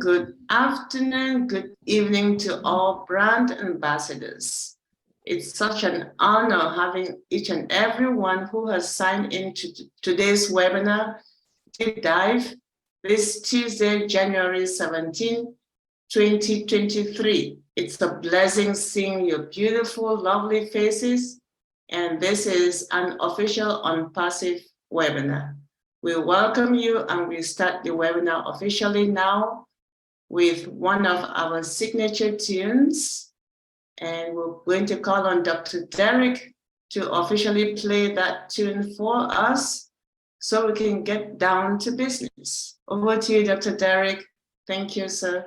good afternoon, good evening to all brand ambassadors. It's such an honor having each and every one who has signed into today's webinar, Deep Dive, this Tuesday, January 17, 2023. It's a blessing seeing your beautiful, lovely faces, and this is an official OnPassive webinar. We welcome you and we start the webinar officially now with one of our signature tunes. And we're going to call on Dr. Derek to officially play that tune for us so we can get down to business. Over to you, Dr. Derek. Thank you, sir.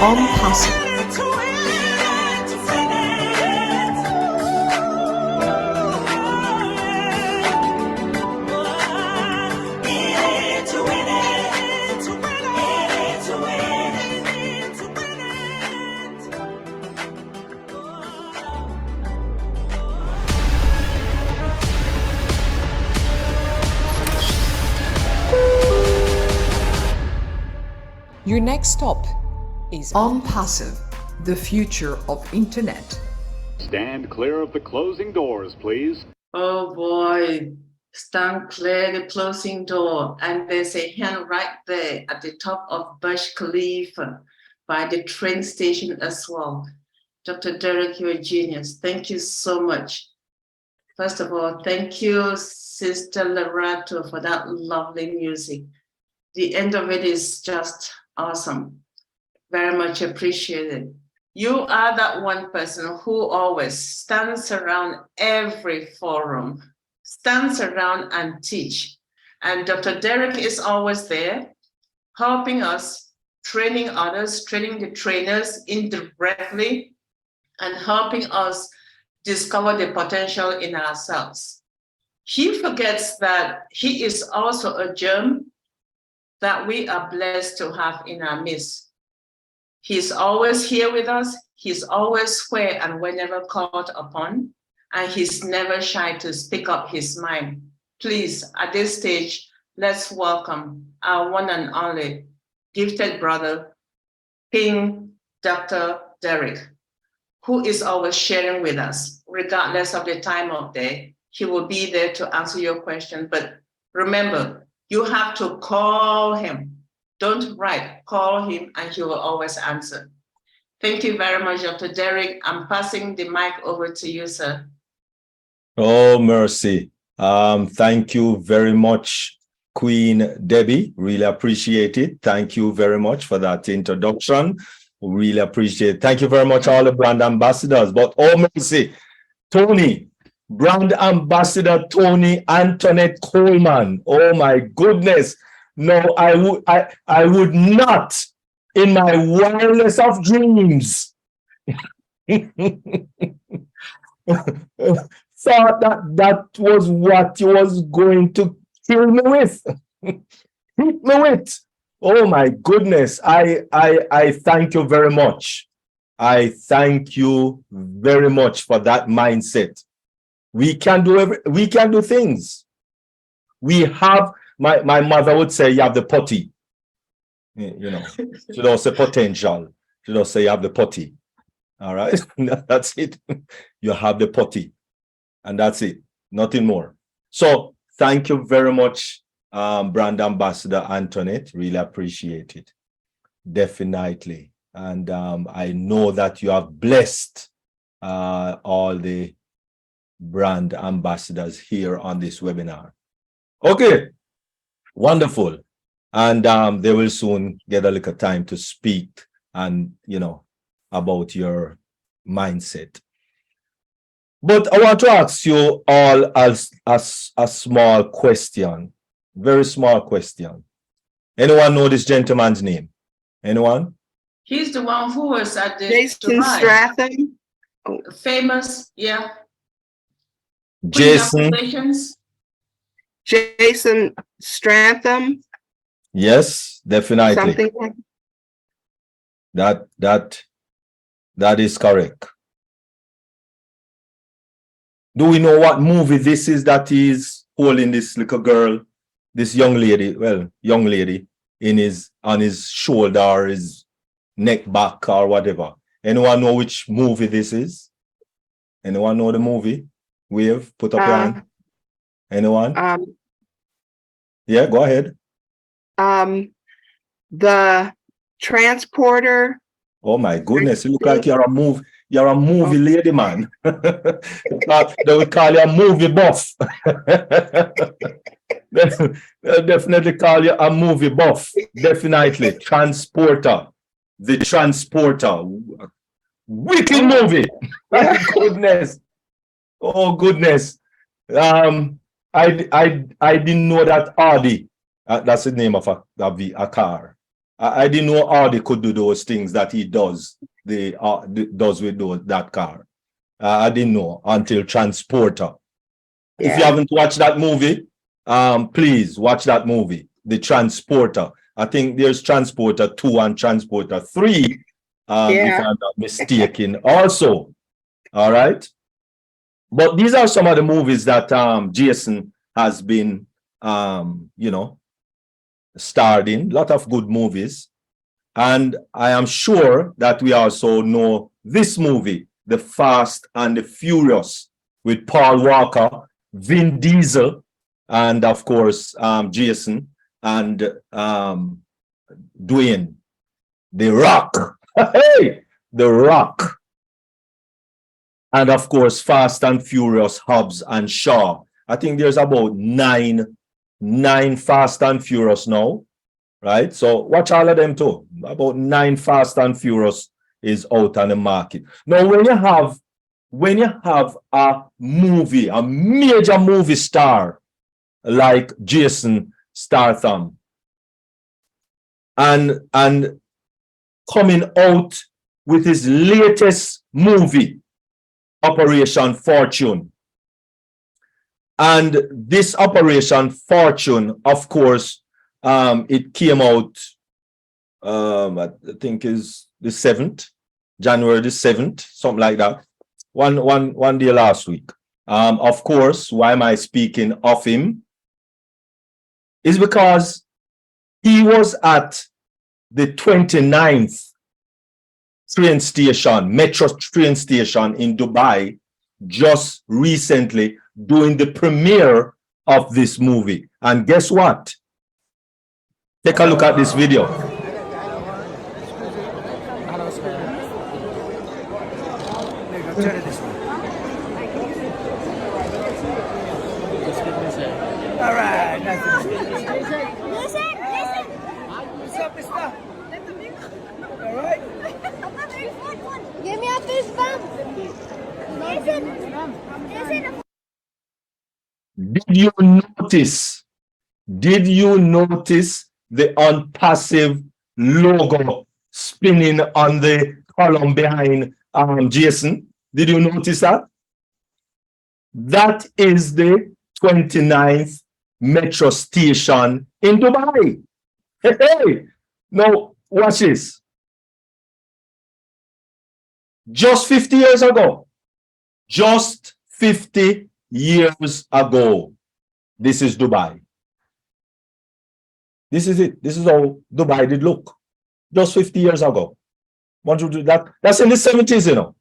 OnPassive. Your next stop is OnPassive, the future of internet. Stand clear of the closing doors, please. Oh boy, stand clear the closing door. And there's a hand right there at the top of Burj Khalifa by the train station as well. Dr. Derek, you're a genius. Thank you so much. First of all, thank you, Sister Lerato, for that lovely music. The end of it is just awesome. Very much appreciated. You are that one person who always stands around every forum, stands around and teach. And Dr. Derek is always there, helping us, training others, training the trainers indirectly, and helping us discover the potential in ourselves. He forgets that he is also a germ that we are blessed to have in our midst. He's always here with us. He's always square and whenever called upon, and he's never shy to speak up his mind. Please, at this stage, let's welcome our one and only gifted brother, King Dr. Derek, who is always sharing with us, regardless of the time of day. He will be there to answer your question. But remember, you have to call him. Don't write, call him, and he will always answer. Thank you very much, Dr. Derek. I'm passing the mic over to you, sir. Oh, mercy. Thank you very much, Queen Debbie. Really appreciate it. Thank you very much for that introduction. Really appreciate it. Thank you very much, all the brand ambassadors. But oh, mercy, Tony, brand ambassador Tony Antoinette Coleman. Oh my goodness. No, I would not in my wildest of dreams thought that was what you was going to kill me with. Hit me with. Oh my goodness. I thank you very much. I thank you very much for that mindset. We can do things. We have, my mother would say, you have the potty. You know, she don't say potential. She don't say you have the potty. All right. That's it. You have the potty. And that's it. Nothing more. So thank you very much, brand ambassador Antoinette. Really appreciate it. Definitely. And I know that you have blessed all the brand ambassadors here on this webinar. Okay, wonderful. And they will soon get a little time to speak and, you know, about your mindset. But I want to ask you all as a small question, very small question. Anyone know this gentleman's name? Anyone? He's the one who was at the Jason Stratham. Famous, yeah. Jason. Jason Stratham. Yes, definitely. Something like that is correct. Do we know what movie this is that is holding this little girl, this young lady, on his shoulder or his neck back or whatever? Anyone know which movie this is? Anyone know the movie? Wave, put up your hand. Anyone? Yeah, go ahead. The Transporter. Oh my goodness, you look like you're a movie lady, man. They will call you a movie buff. They'll definitely call you a movie buff. Definitely. Transporter. The Transporter. Wicked movie. My goodness. Oh goodness. I didn't know that Audi, that's the name of a car. I didn't know Audi could do those things that he does. Does with that car. I didn't know until Transporter. Yeah. If you haven't watched that movie, please watch that movie, The Transporter. I think there's Transporter 2 and Transporter 3, if I'm not mistaken. Also, all right. But these are some of the movies that Jason has been, you know, starred in. A lot of good movies. And I am sure that we also know this movie, The Fast and the Furious, with Paul Walker, Vin Diesel, and of course, Jason and Dwayne, The Rock. Hey, The Rock. And of course, Fast and Furious, Hobbs and Shaw. I think there's about nine Fast and Furious now, right? So watch all of them too. About 9 Fast and Furious is out on the market. Now, when you have a movie, a major movie star like Jason Statham, and coming out with his latest movie, Operation Fortune. And this Operation Fortune, of course, it came out, I think is the 7th, January the 7th, something like that. One day last week. Of course, why am I speaking of him? Is because he was at the 29th train station, metro train station in Dubai just recently doing the premiere of this movie. And guess what? Take a look at this video. All right. Listen. What's up, mister? All right. Give me a fist bump. Listen. Did you notice the unpassive logo spinning on the column behind Jason? Did you notice that? That is the 29th metro station in Dubai. Hey. Now, watch this. Just 50 years ago, just 50 years ago, this is Dubai. This is it. This is how Dubai did look. Just 50 years ago. Want to do that? That's in the 70s, you know.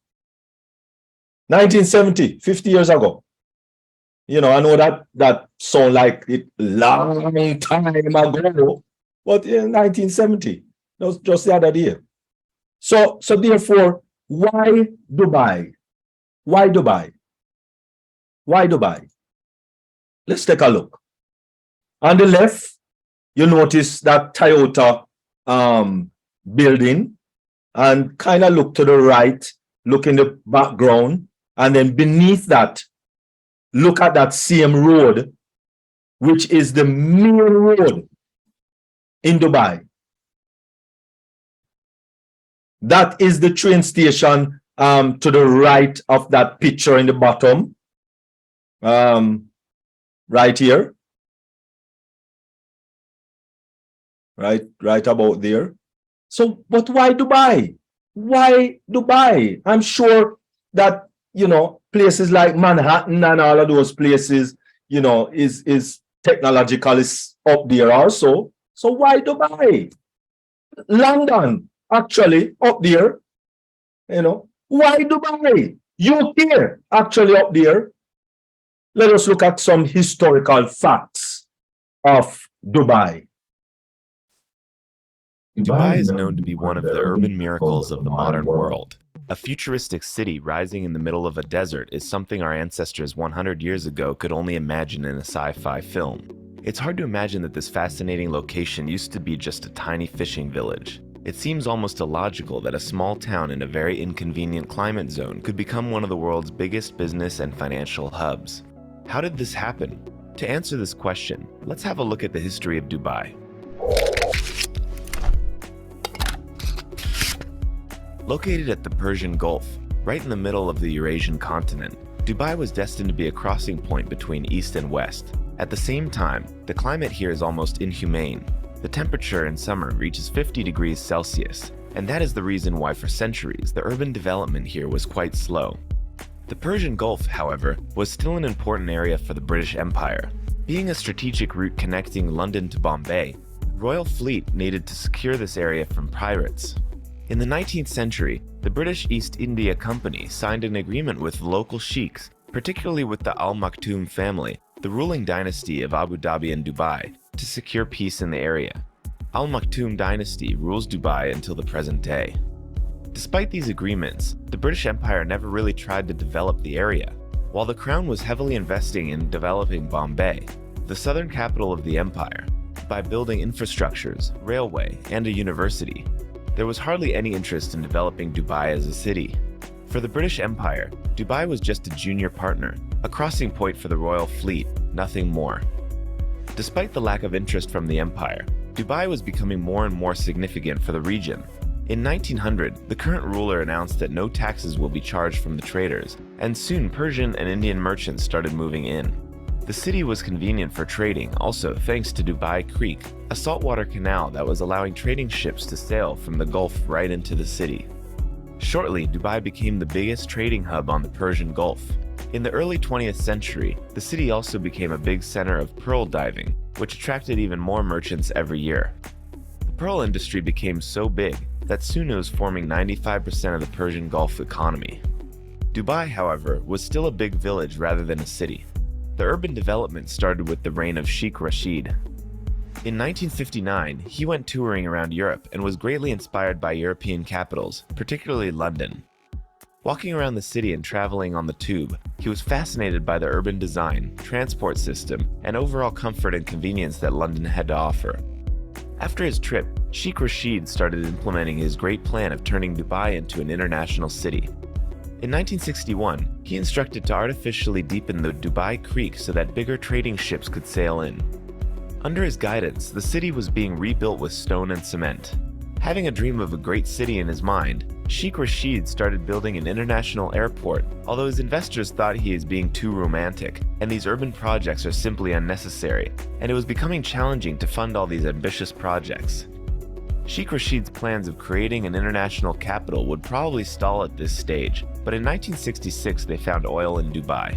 1970, 50 years ago. You know, I know that sound like it long time ago, but in 1970, that was just the other year. So therefore, why Dubai? Why Dubai? Why Dubai? Let's take a look. On the left, you notice that Toyota building, and kind of look to the right, look in the background, and then beneath that, look at that same road, which is the main road in Dubai. That is the train station to the right of that picture in the bottom. Right here. Right about there. So, but why Dubai? Why Dubai? I'm sure that, you know, places like Manhattan and all of those places, you know, is technologically up there also. So why Dubai? London, actually, up there. You know, why Dubai? UK, actually up there. Let us look at some historical facts of Dubai. Dubai is known to be one of the urban miracles of the modern world. A futuristic city rising in the middle of a desert is something our ancestors 100 years ago could only imagine in a sci-fi film. It's hard to imagine that this fascinating location used to be just a tiny fishing village. It seems almost illogical that a small town in a very inconvenient climate zone could become one of the world's biggest business and financial hubs. How did this happen? To answer this question, let's have a look at the history of Dubai. Located at the Persian Gulf, right in the middle of the Eurasian continent, Dubai was destined to be a crossing point between East and West. At the same time, the climate here is almost inhumane. The temperature in summer reaches 50 degrees Celsius, and that is the reason why for centuries the urban development here was quite slow. The Persian Gulf, however, was still an important area for the British Empire. Being a strategic route connecting London to Bombay, Royal Fleet needed to secure this area from pirates. In the 19th century, the British East India Company signed an agreement with local sheikhs, particularly with the Al Maktoum family, the ruling dynasty of Abu Dhabi and Dubai, to secure peace in the area. Al Maktoum dynasty rules Dubai until the present day. Despite these agreements, the British Empire never really tried to develop the area. While the Crown was heavily investing in developing Bombay, the southern capital of the empire, by building infrastructures, railway, and a university, there was hardly any interest in developing Dubai as a city. For the British Empire, Dubai was just a junior partner, a crossing point for the Royal Fleet, nothing more. Despite the lack of interest from the empire, Dubai was becoming more and more significant for the region. In 1900, the current ruler announced that no taxes will be charged from the traders, and soon Persian and Indian merchants started moving in. The city was convenient for trading also thanks to Dubai Creek, a saltwater canal that was allowing trading ships to sail from the Gulf right into the city. Shortly, Dubai became the biggest trading hub on the Persian Gulf. In the early 20th century, the city also became a big center of pearl diving, which attracted even more merchants every year. The pearl industry became so big that soon it was forming 95% of the Persian Gulf economy. Dubai, however, was still a big village rather than a city. The urban development started with the reign of Sheikh Rashid. In 1959, he went touring around Europe and was greatly inspired by European capitals, particularly London. Walking around the city and traveling on the tube, he was fascinated by the urban design, transport system, and overall comfort and convenience that London had to offer. After his trip, Sheikh Rashid started implementing his great plan of turning Dubai into an international city. In 1961, he instructed to artificially deepen the Dubai Creek so that bigger trading ships could sail in. Under his guidance, the city was being rebuilt with stone and cement. Having a dream of a great city in his mind, Sheikh Rashid started building an international airport, although his investors thought he is being too romantic, and these urban projects are simply unnecessary, and it was becoming challenging to fund all these ambitious projects. Sheikh Rashid's plans of creating an international capital would probably stall at this stage, but in 1966 they found oil in Dubai.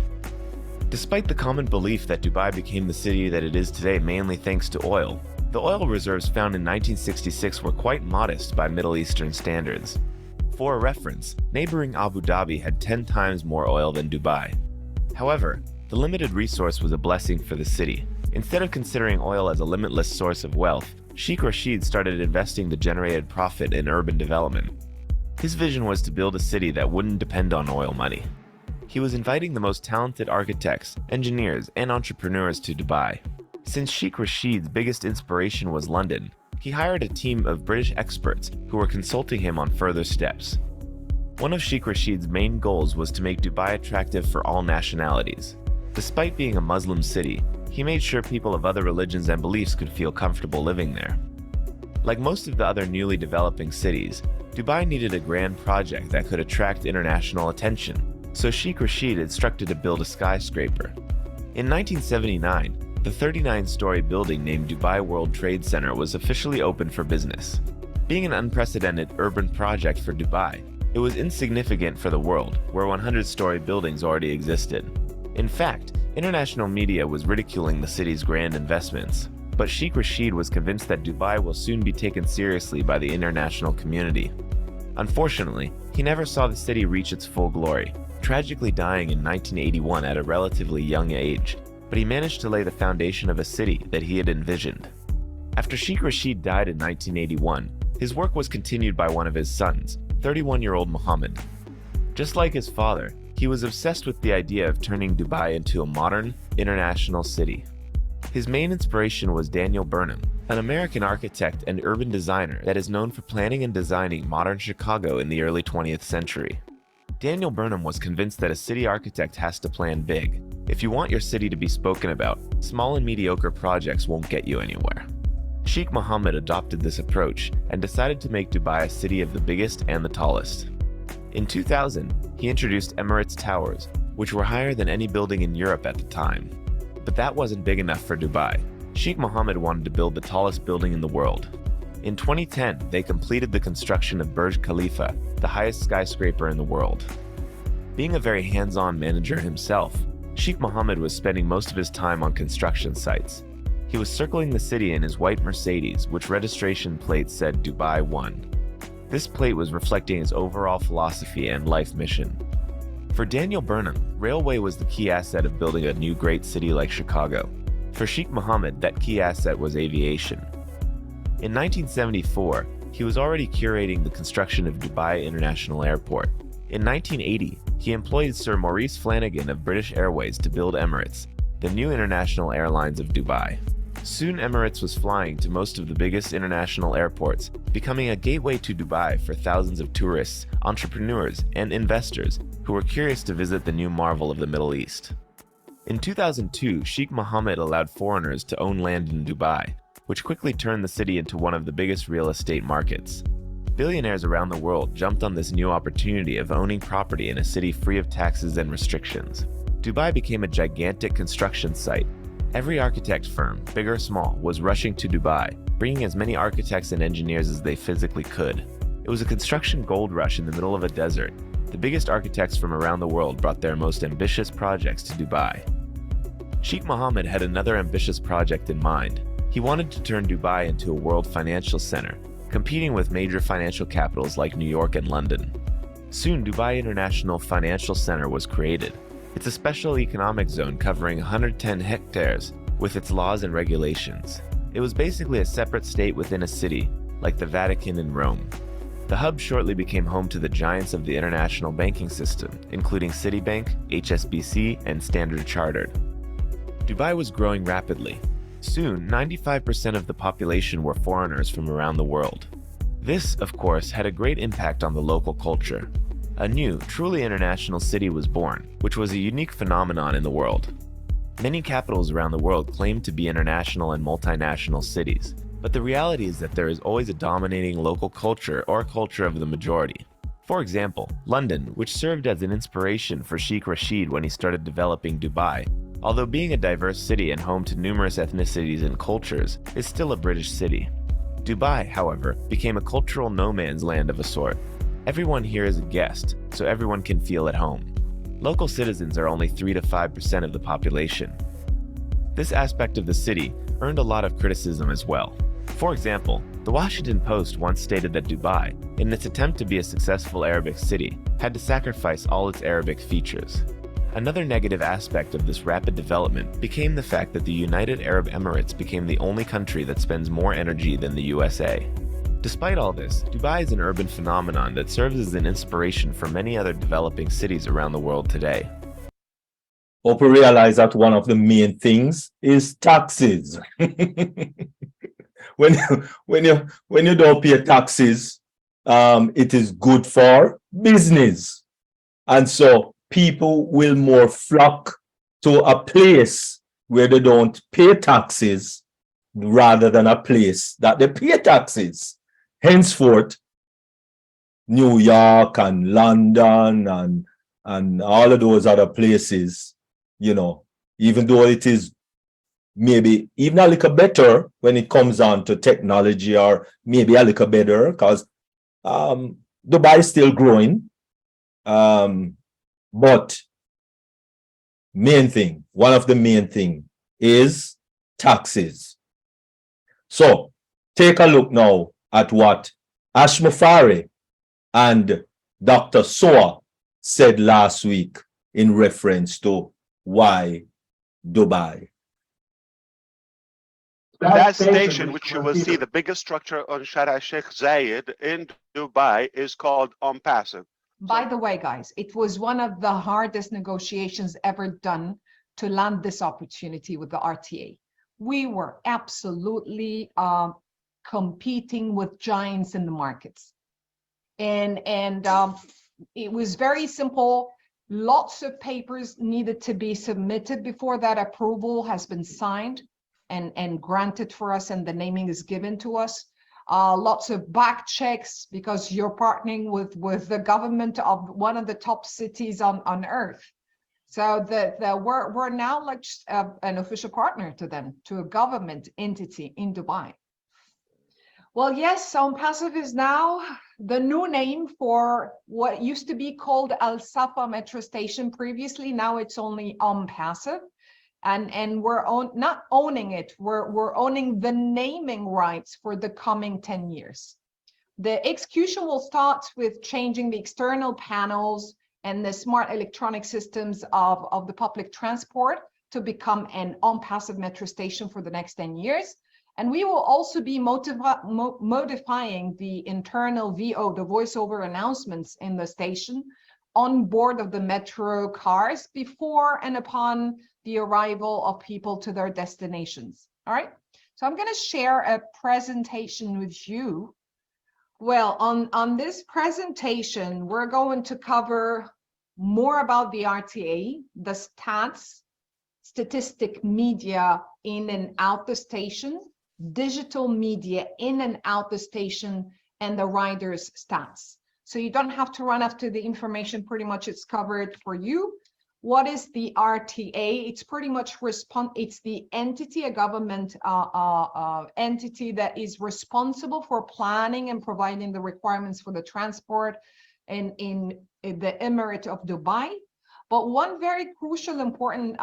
Despite the common belief that Dubai became the city that it is today mainly thanks to oil, the oil reserves found in 1966 were quite modest by Middle Eastern standards. For a reference, neighboring Abu Dhabi had 10 times more oil than Dubai. However, the limited resource was a blessing for the city. Instead of considering oil as a limitless source of wealth, Sheikh Rashid started investing the generated profit in urban development. His vision was to build a city that wouldn't depend on oil money. He was inviting the most talented architects, engineers, and entrepreneurs to Dubai. Since Sheikh Rashid's biggest inspiration was London, he hired a team of British experts who were consulting him on further steps. One of Sheikh Rashid's main goals was to make Dubai attractive for all nationalities. Despite being a Muslim city, he made sure people of other religions and beliefs could feel comfortable living there. Like most of the other newly developing cities, Dubai needed a grand project that could attract international attention, so Sheikh Rashid instructed to build a skyscraper. In 1979, the 39-story building named Dubai World Trade Center was officially opened for business. Being an unprecedented urban project for Dubai, it was insignificant for the world, where 100-story buildings already existed. In fact, international media was ridiculing the city's grand investments, but Sheikh Rashid was convinced that Dubai will soon be taken seriously by the international community. Unfortunately, he never saw the city reach its full glory, tragically dying in 1981 at a relatively young age, but he managed to lay the foundation of a city that he had envisioned. After Sheikh Rashid died in 1981, his work was continued by one of his sons, 31-year-old Mohammed. Just like his father, he was obsessed with the idea of turning Dubai into a modern, international city. His main inspiration was Daniel Burnham, an American architect and urban designer that is known for planning and designing modern Chicago in the early 20th century. Daniel Burnham was convinced that a city architect has to plan big. If you want your city to be spoken about, small and mediocre projects won't get you anywhere. Sheikh Mohammed adopted this approach and decided to make Dubai a city of the biggest and the tallest. In 2000, he introduced Emirates Towers, which were higher than any building in Europe at the time. But that wasn't big enough for Dubai. Sheikh Mohammed wanted to build the tallest building in the world. In 2010, they completed the construction of Burj Khalifa, the highest skyscraper in the world. Being a very hands-on manager himself, Sheikh Mohammed was spending most of his time on construction sites. He was circling the city in his white Mercedes, which registration plate said Dubai 1. This plate was reflecting his overall philosophy and life mission. For Daniel Burnham, railway was the key asset of building a new great city like Chicago. For Sheikh Mohammed, that key asset was aviation. In 1974, he was already curating the construction of Dubai International Airport. In 1980, he employed Sir Maurice Flanagan of British Airways to build Emirates, the new international airlines of Dubai. Soon Emirates was flying to most of the biggest international airports, becoming a gateway to Dubai for thousands of tourists, entrepreneurs, and investors who were curious to visit the new marvel of the Middle East. In 2002, Sheikh Mohammed allowed foreigners to own land in Dubai, which quickly turned the city into one of the biggest real estate markets. Billionaires around the world jumped on this new opportunity of owning property in a city free of taxes and restrictions. Dubai became a gigantic construction site. Every architect firm, big or small, was rushing to Dubai, bringing as many architects and engineers as they physically could. It was a construction gold rush in the middle of a desert. The biggest architects from around the world brought their most ambitious projects to Dubai. Sheikh Mohammed had another ambitious project in mind. He wanted to turn Dubai into a world financial center, competing with major financial capitals like New York and London. Soon, Dubai International Financial Center was created. It's a special economic zone covering 110 hectares with its laws and regulations. It was basically a separate state within a city, like the Vatican in Rome. The hub shortly became home to the giants of the international banking system, including Citibank, HSBC, and Standard Chartered. Dubai was growing rapidly. Soon, 95% of the population were foreigners from around the world. This, of course, had a great impact on the local culture. A new, truly international city was born, which was a unique phenomenon in the world. Many capitals around the world claim to be international and multinational cities, but the reality is that there is always a dominating local culture or culture of the majority. For example, London, which served as an inspiration for Sheikh Rashid when he started developing Dubai, although being a diverse city and home to numerous ethnicities and cultures, is still a British city. Dubai, however, became a cultural no man's land of a sort. Everyone here is a guest, so everyone can feel at home. Local citizens are only 3 to 5% of the population. This aspect of the city earned a lot of criticism as well. For example, the Washington Post once stated that Dubai, in its attempt to be a successful Arabic city, had to sacrifice all its Arabic features. Another negative aspect of this rapid development became the fact that the United Arab Emirates became the only country that spends more energy than the USA. Despite all this, Dubai is an urban phenomenon that serves as an inspiration for many other developing cities around the world today. Hope you realize that one of the main things is taxes. when you don't pay taxes, it is good for business. And so people will more flock to a place where they don't pay taxes rather than a place that they pay taxes. Henceforth, New York and London and all of those other places, you know, even though it is maybe even a little better when it comes on to technology, or maybe a little better because Dubai is still growing. But one of the main thing is taxes. So take a look now at what Ash Mufari and Dr. Soa said last week in reference to why Dubai. That station, which you will see the biggest structure on Shara Sheikh Zayed in Dubai, is called Passive. By the way, guys, it was one of the hardest negotiations ever done to land this opportunity with the RTA. We were absolutely competing with giants in the markets. And it was very simple. Lots of papers needed to be submitted before that approval has been signed and granted for us, and the naming is given to us. Lots of back checks because you're partnering with the government of one of the top cities on earth. So we're now like an official partner to them, to a government entity in Dubai. Well, yes, Passive is now the new name for what used to be called Al Safa Metro Station previously. Now it's only Passive. And we're not owning it, we're owning the naming rights for the coming 10 years. The execution will start with changing the external panels and the smart electronic systems of the public transport to become an on-passive metro station for the next 10 years. And we will also be modifying the internal VO, the voice-over announcements in the station on board of the metro cars before and upon the arrival of people to their destinations. All right, so I'm going to share a presentation with you. Well, on this presentation, we're going to cover more about the RTA, the stats, statistic media in and out the station, digital media in and out the station, and the riders' stats. So you don't have to run after the information, pretty much it's covered for you. What is the RTA? It's pretty much it's the entity, a government entity that is responsible for planning and providing the requirements for the transport in the Emirate of Dubai. But one very crucial, important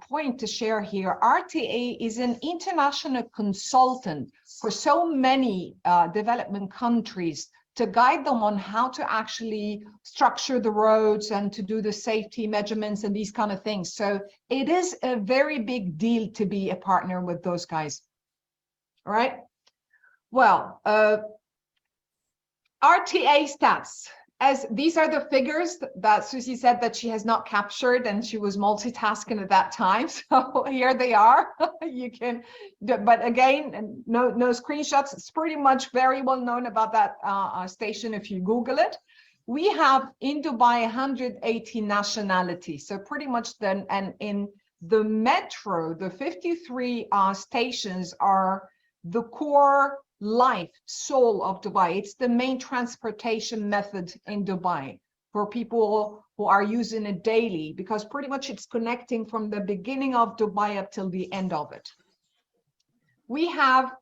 point to share here, RTA is an international consultant for so many development countries to guide them on how to actually structure the roads and to do the safety measurements and these kind of things. So it is a very big deal to be a partner with those guys. All right. Well, RTA stats. As these are the figures that Susie said that she has not captured and she was multitasking at that time. So here they are. You can, but again, no screenshots. It's pretty much very well known about that station if you Google it. We have in Dubai 180 nationalities. So pretty much then, and in the metro, the 53 stations are the core life, soul of Dubai. It's the main transportation method in Dubai for people who are using it daily, because pretty much it's connecting from the beginning of Dubai up till the end of it. We have,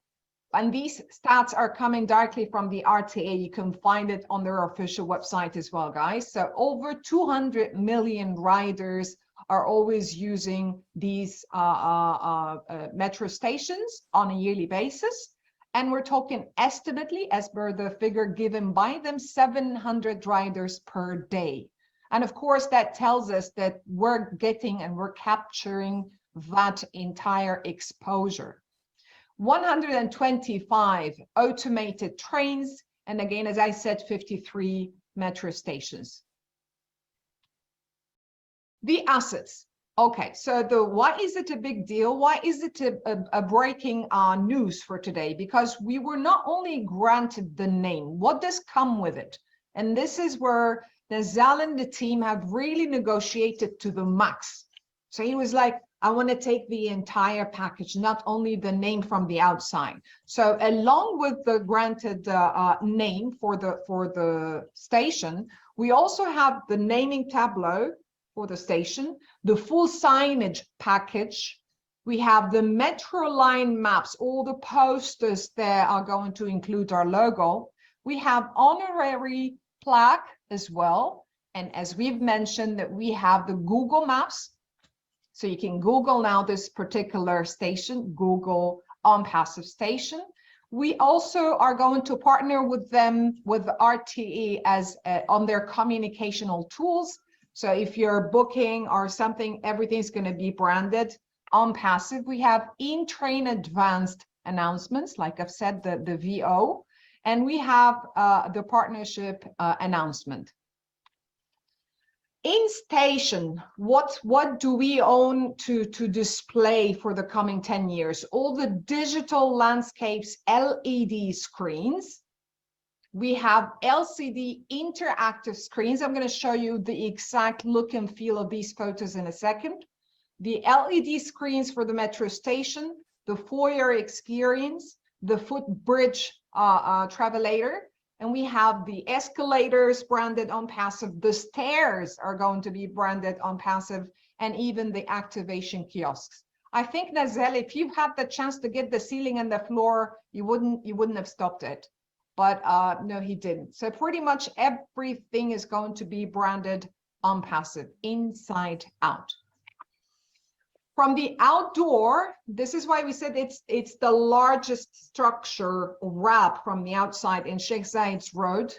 and these stats are coming directly from the RTA. You can find it on their official website as well, guys. So over 200 million riders are always using these metro stations on a yearly basis. And we're talking estimately, as per the figure given by them, 700 riders per day. And of course, that tells us that we're getting and we're capturing that entire exposure. 125 automated trains. And again, as I said, 53 metro stations. The assets. Okay, so why is it a big deal? Why is it a breaking news for today? Because we were not only granted the name, what does come with it? And this is where Nazal and the team have really negotiated to the max. So he was like, I want to take the entire package, not only the name from the outside. So along with the granted name for the station, we also have the naming tableau for the station, the full signage package. We have the metro line maps, all the posters there are going to include our logo. We have honorary plaque as well. And as we've mentioned, that we have the Google Maps. So you can Google now this particular station, Google on-passive station. We also are going to partner with them, with the RTA as on their communicational tools. So if you're booking or something, everything's going to be branded on-passive. We have in-train advanced announcements, like I've said, the VO, and we have the partnership announcement. In station, what do we own to display for the coming 10 years? All the digital landscapes, LED screens. We have LCD interactive screens. I'm going to show you the exact look and feel of these photos in a second. The LED screens for the metro station, the foyer experience, the footbridge travelator, and we have the escalators branded on-passive. The stairs are going to be branded on-passive, and even the activation kiosks. I think, Nazal, if you had the chance to get the ceiling and the floor, you wouldn't have stopped it. But no, he didn't. So pretty much everything is going to be branded on-passive, inside out. From the outdoor, this is why we said it's the largest structure wrap from the outside in Sheikh Zayed's Road.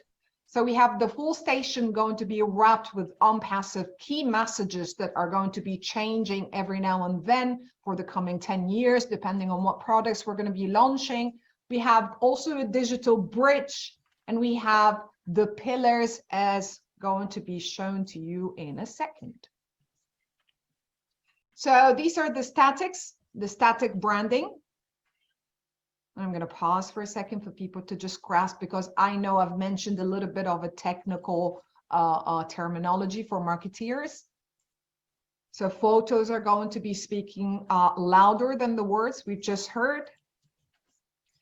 So we have the full station going to be wrapped with OnPassive key messages that are going to be changing every now and then for the coming 10 years, depending on what products we're going to be launching. We have also a digital bridge, and we have the pillars as going to be shown to you in a second. So these are the statics, the static branding. I'm going to pause for a second for people to just grasp, because I know I've mentioned a little bit of a technical terminology for marketeers. So photos are going to be speaking louder than the words we've just heard.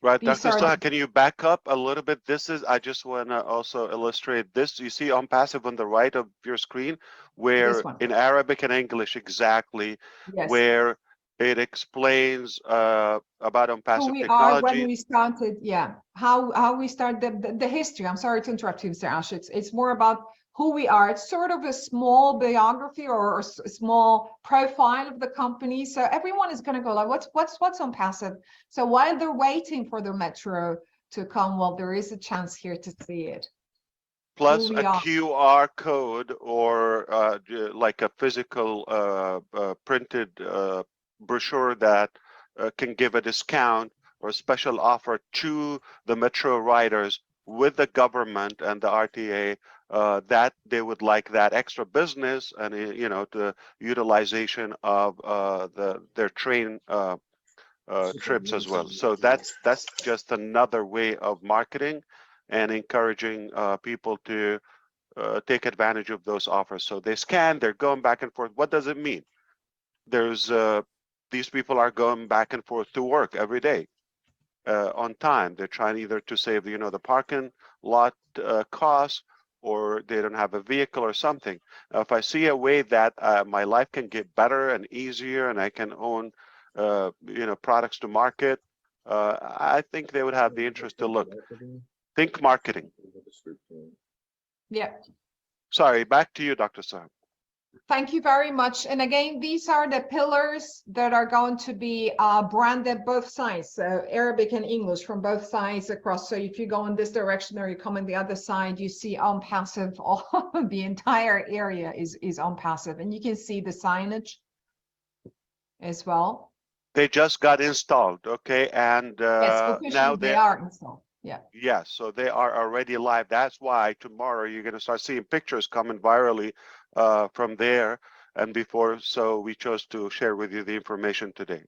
Right, These Dr. are Saha, the- can you back up a little bit? This is, I just want to also illustrate this. You see OnPassive on the right of your screen, where one. in Arabic and English exactly, Yes. where it explains about Who OnPassive we are when technology. we started, yeah. How we start the history. I'm sorry to interrupt you, Mr. Ash. It's more about who we are. It's sort of a small biography or a small profile of the company. So everyone is going to go like, what's OnPassive? So while they're waiting for the metro to come, well, there is a chance here to see it. Plus who a we are. QR code or like a physical printed brochure that can give a discount or a special offer to the metro riders with the government and the RTA that they would like that extra business and you know the utilization of their train trips as well. So that's just another way of marketing and encouraging people to take advantage of those offers. So they scan, they're going back and forth. What does it mean? There's these people are going back and forth to work every day on time. They're trying either to save the parking lot costs, or they don't have a vehicle or something. If I see a way that my life can get better and easier, and I can own products to market, I think they would have the interest to look. Think marketing. Yeah. Sorry, back to you, Dr. Saab. Thank you very much. And again, these are the pillars that are going to be branded both sides, so Arabic and English from both sides across. So if you go in this direction or you come in the other side, you see OnPassive. All the entire area is OnPassive, and you can see the signage as well. They just got installed, okay, and Yes, officially now they are installed. Yeah. Yes, so they are already live. That's why tomorrow you're going to start seeing pictures coming virally from there and before. So we chose to share with you the information today.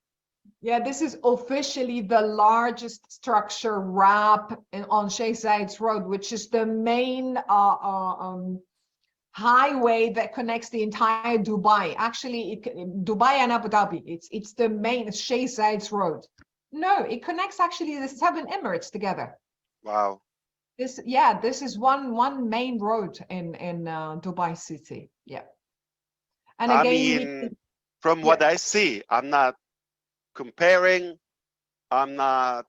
Yeah, this is officially the largest structure wrap on Sheikh Zayed's Road, which is the main highway that connects the entire Dubai. Actually, Dubai and Abu Dhabi. It's the main Sheikh Zayed's Road. No, it connects actually the 7 Emirates together. Wow. This is one main road in Dubai city. Yeah. And I again, mean, from what I see, I'm not comparing. I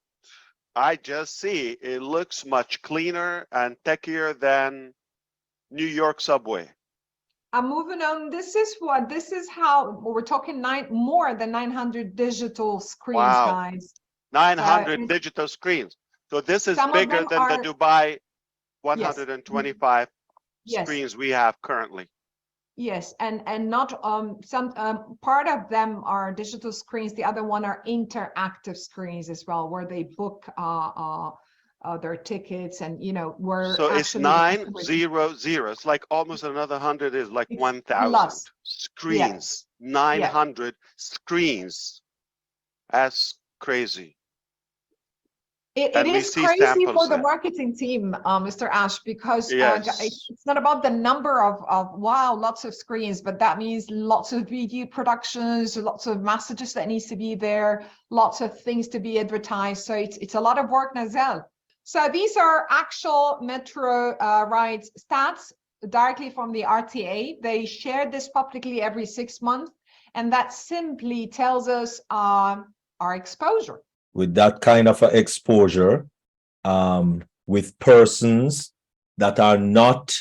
just see it looks much cleaner and techier than New York subway. I'm moving on. This is how we're talking more than 900 digital screens, guys. 900 digital screens. So this is bigger than the Dubai 125 screens we have currently. Yes, and not some part of them are digital screens. The other one are interactive screens as well, where they book their tickets and where. So it's 900. It's like almost another 100 is like 1,000 screens. Yeah. 900 screens. That's crazy. It is crazy for the marketing team, Mr. Ash, because it's not about the number of lots of screens, but that means lots of video productions, lots of messages that needs to be there, lots of things to be advertised. So it's a lot of work, Nazel. So these are actual metro rides stats directly from the RTA. They share this publicly every 6 months, and that simply tells us our exposure. With that kind of exposure, with persons that are not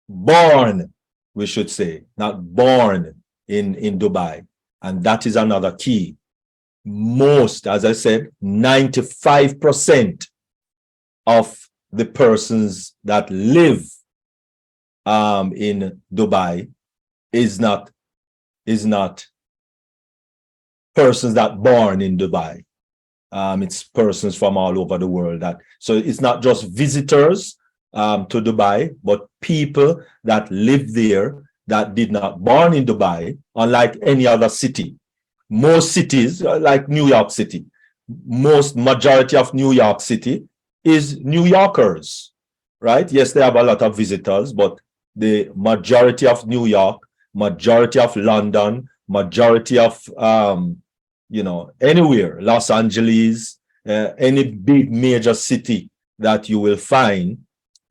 born, we should say, not born in Dubai, And that is another key. Most, as I said, 95% of the persons that live in Dubai is not persons that born in Dubai. It's persons from all over the world. So it's not just visitors to Dubai, but people that live there that did not born in Dubai, unlike any other city. Most cities, like New York City, majority of New York City is New Yorkers, right? Yes, they have a lot of visitors, but the majority of New York, majority of London, majority of, anywhere, Los Angeles, any big major city that you will find,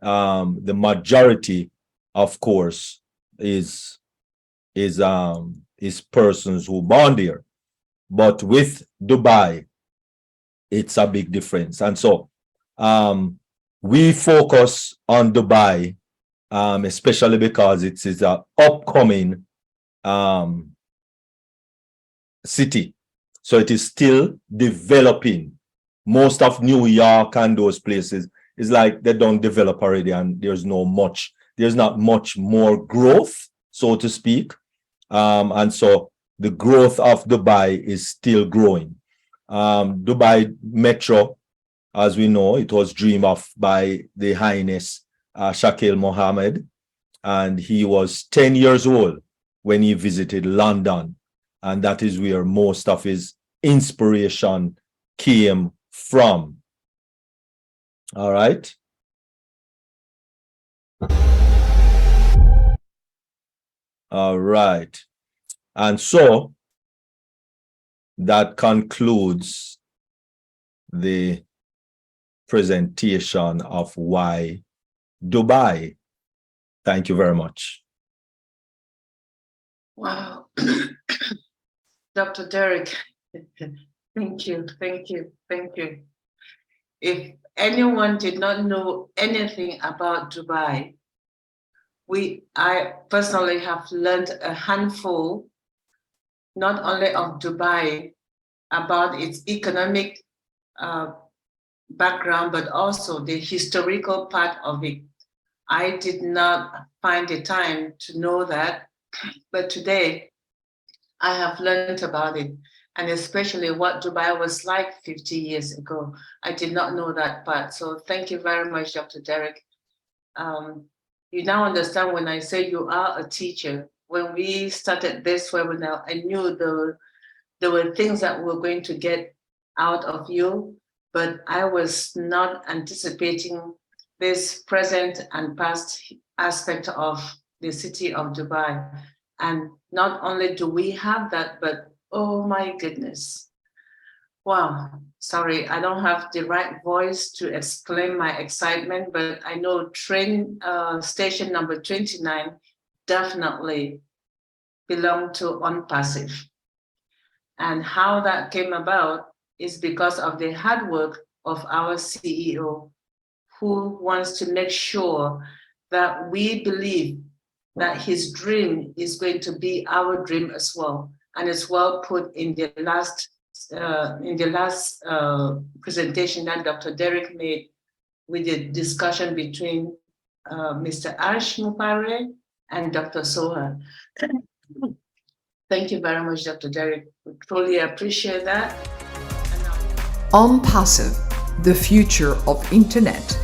the majority, of course, is persons who born there. But with Dubai, it's a big difference. And so we focus on Dubai, especially because it is an upcoming city. So it is still developing. Most of New York and those places is like they don't develop already, and there's not much more growth, so to speak. And so the growth of Dubai is still growing. Dubai Metro, as we know, it was dreamed of by the Highness Shakil Mohammed, and he was 10 years old when he visited London, and that is where most of his inspiration came from. All right. All right. And so that concludes the presentation of why Dubai. Thank you very much. Wow. Dr. Derek, thank you. If anyone did not know anything about Dubai, I personally have learned a handful, not only of Dubai, about its economic background, but also the historical part of it. I did not find the time to know that, but today I have learned about it, and especially what Dubai was like 50 years ago. I did not know that part. So thank you very much, Dr. Derek. You now understand when I say you are a teacher. When we started this webinar, I knew there were things that we were going to get out of you, but I was not anticipating this present and past aspect of the city of Dubai. And not only do we have that, but oh my goodness. Wow, sorry, I don't have the right voice to explain my excitement, but I know train station number 29 definitely belonged to OnPassive. And how that came about is because of the hard work of our CEO, who wants to make sure that we believe that his dream is going to be our dream as well. And it's well put in the last presentation that Dr. Derek made with the discussion between Mr. Ash Mupare and Dr. Soha. Thank you very much, Dr. Derek. We truly appreciate that. OnPassive, the future of internet.